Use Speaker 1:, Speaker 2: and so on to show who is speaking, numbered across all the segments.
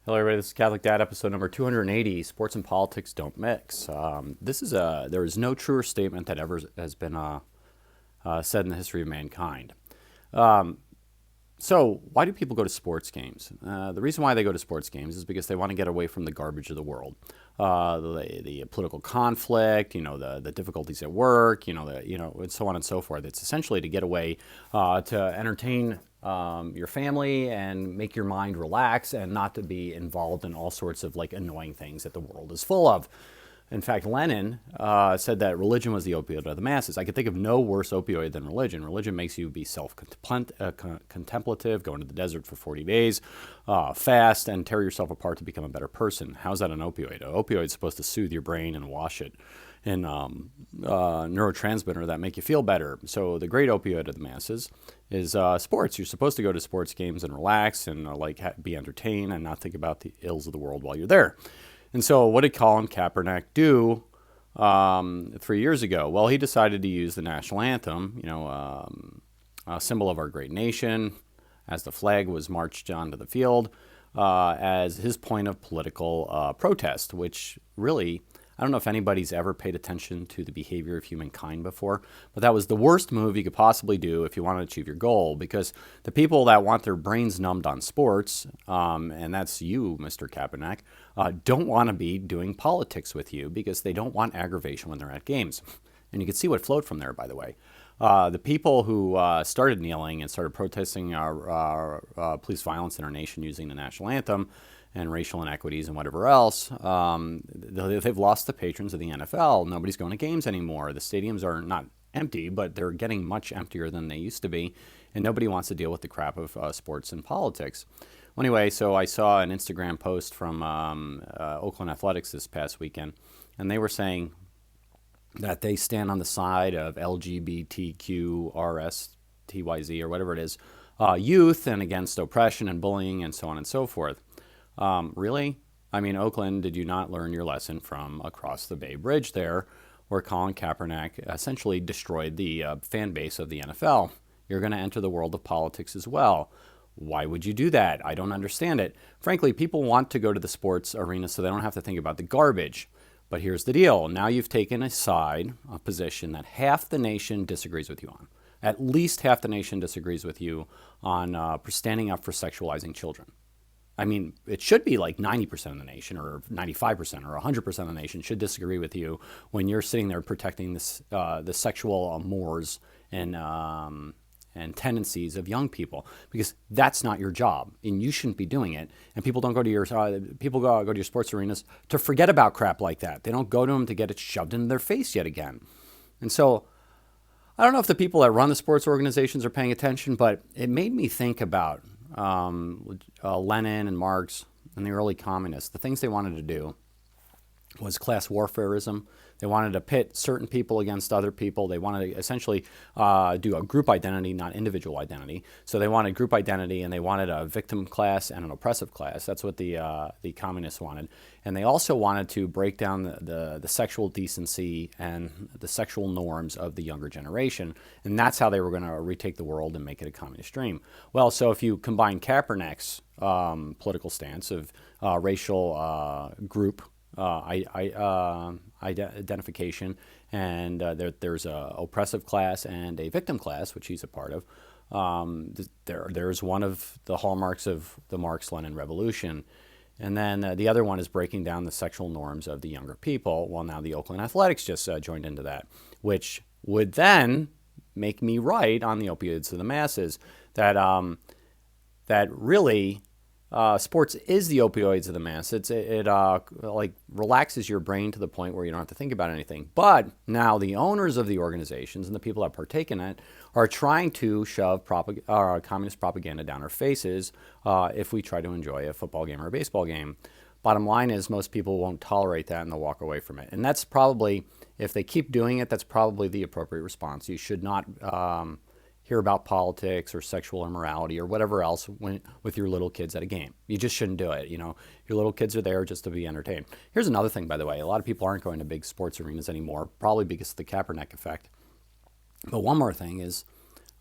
Speaker 1: Hello, everybody. This is Catholic Dad, episode number 280. Sports and politics don't mix. There is no truer statement that ever has been said in the history of mankind. So, why do people go to sports games? The reason why they go to sports games is because they want to get away from the garbage of the world, the political conflict, the difficulties at work, and so on and so forth. It's essentially to get away, to entertain your family and make your mind relax, and not to be involved in all sorts of like annoying things that the world is full of. In fact, Lenin said that religion was the opioid of the masses. I could think of no worse opioid than religion. Religion makes you be self-contemplative, go into the desert for 40 days, fast, and tear yourself apart to become a better person. How's that an opioid? An opioid is supposed to soothe your brain and wash it in neurotransmitter that make you feel better. So the great opioid of the masses is sports. You're supposed to go to sports games and relax and be entertained and not think about the ills of the world while you're there. And so, what did Colin Kaepernick do 3 years ago? Well, he decided to use the national anthem, a symbol of our great nation, as the flag was marched onto the field, as his point of political protest, which really, I don't know if anybody's ever paid attention to the behavior of humankind before, but that was the worst move you could possibly do if you want to achieve your goal, because the people that want their brains numbed on sports, and that's you, Mr. Kaepernick, don't want to be doing politics with you because they don't want aggravation when they're at games. And you can see what flowed from there, by the way. The people who started kneeling and started protesting police violence in our nation using the national anthem and racial inequities and whatever else, they've lost the patrons of the NFL. Nobody's going to games anymore. The stadiums are not empty, but they're getting much emptier than they used to be, and nobody wants to deal with the crap of sports and politics. Well, anyway, so I saw an Instagram post from Oakland Athletics this past weekend, and they were saying that they stand on the side of LGBTQRSTYZ or whatever it is, youth, and against oppression and bullying and so on and so forth. Really? I mean, Oakland, did you not learn your lesson from across the Bay Bridge there, where Colin Kaepernick essentially destroyed the fan base of the NFL? You're going to enter the world of politics as well. Why would you do that? I don't understand it. Frankly, people want to go to the sports arena so they don't have to think about the garbage. But here's the deal. Now you've taken a position that half the nation disagrees with you on. At least half the nation disagrees with you on standing up for sexualizing children. I mean, it should be like 90% of the nation or 95% or 100% of the nation should disagree with you when you're sitting there protecting the sexual mores and tendencies of young people, because that's not your job and you shouldn't be doing it. And people don't go to your go to your sports arenas to forget about crap like that. They don't go to them to get it shoved into their face yet again. And so I don't know if the people that run the sports organizations are paying attention, but it made me think about Lenin and Marx and the early communists. The things they wanted to do was class warfareism. They wanted to pit certain people against other people. They wanted to essentially do a group identity, not individual identity. So they wanted group identity, and they wanted a victim class and an oppressive class. That's what the communists wanted. And they also wanted to break down the sexual decency and the sexual norms of the younger generation. And that's how they were going to retake the world and make it a communist dream. Well, so if you combine Kaepernick's political stance of racial group identification, and there's a oppressive class and a victim class, which he's a part of. There's one of the hallmarks of the Marx-Lenin Revolution. And then the other one is breaking down the sexual norms of the younger people. Well, now the Oakland Athletics just joined into that, which would then make me right on the opioids of the masses, that really sports is the opioids of the mass. It like relaxes your brain to the point where you don't have to think about anything. But now the owners of the organizations and the people that partake in it are trying to shove communist propaganda down our faces if we try to enjoy a football game or a baseball game. Bottom line is most people won't tolerate that and they'll walk away from it. And that's probably, if they keep doing it, that's probably the appropriate response. You should not hear about politics or sexual immorality or whatever else with your little kids at a game. You just shouldn't do it. Your little kids are there just to be entertained. Here's another thing, by the way. A lot of people aren't going to big sports arenas anymore, probably because of the Kaepernick effect. But one more thing is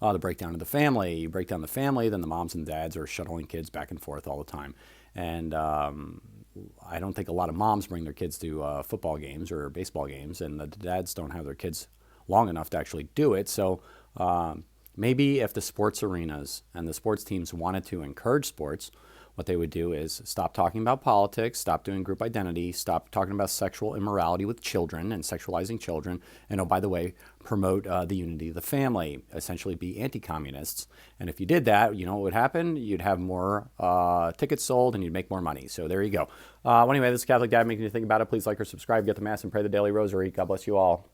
Speaker 1: the breakdown of the family. You break down the family, then the moms and dads are shuttling kids back and forth all the time. And I don't think a lot of moms bring their kids to football games or baseball games, and the dads don't have their kids long enough to actually do it. So maybe if the sports arenas and the sports teams wanted to encourage sports, what they would do is stop talking about politics, stop doing group identity, stop talking about sexual immorality with children and sexualizing children, and oh, by the way, promote the unity of the family, essentially be anti-communists. And if you did that, you know what would happen? You'd have more tickets sold and you'd make more money. So there you go. Well, anyway, this is Catholic Dad making you think about it. Please like or subscribe, get the Mass, and pray the Daily Rosary. God bless you all.